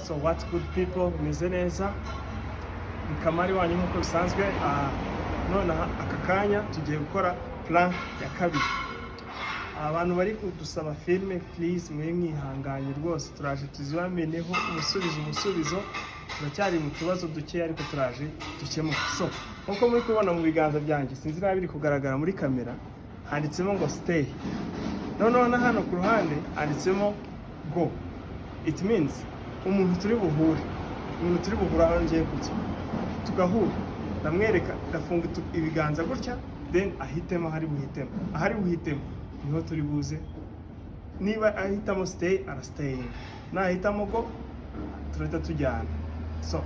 So what's good people, meze neza, ni Kamali wanyu nk'uko bisanzwe. None aka kanya tugiye gukora plan ya kabiri. Abantu bari kudusaba filme, please mwihanganye rwose, turaje tuzibameneho umusubizo. Turacyari mu tubazo duke ariko turaje dukemuka. So nkuko muri kubona mu biganza byanjye, sinzi nabi biri kugaragara muri kamera, handitsemo ngo stay. Noneho hano ku ruhande handitsemo go. It means umuntu turi buhura aho ngiye kujya tugahura, ndamwereka ndafunga ibiganza gutya, then ahitemo ahari buhitemo niho turi buze. Niba ahitamo stay arastaying, nahitamo go turahita tujyana. So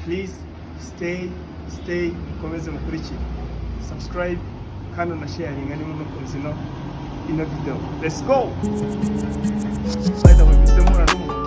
please stay, mukomeze mukurikire, subscribe kandi na sharing niba mukunze ino video. Let's go. By the way,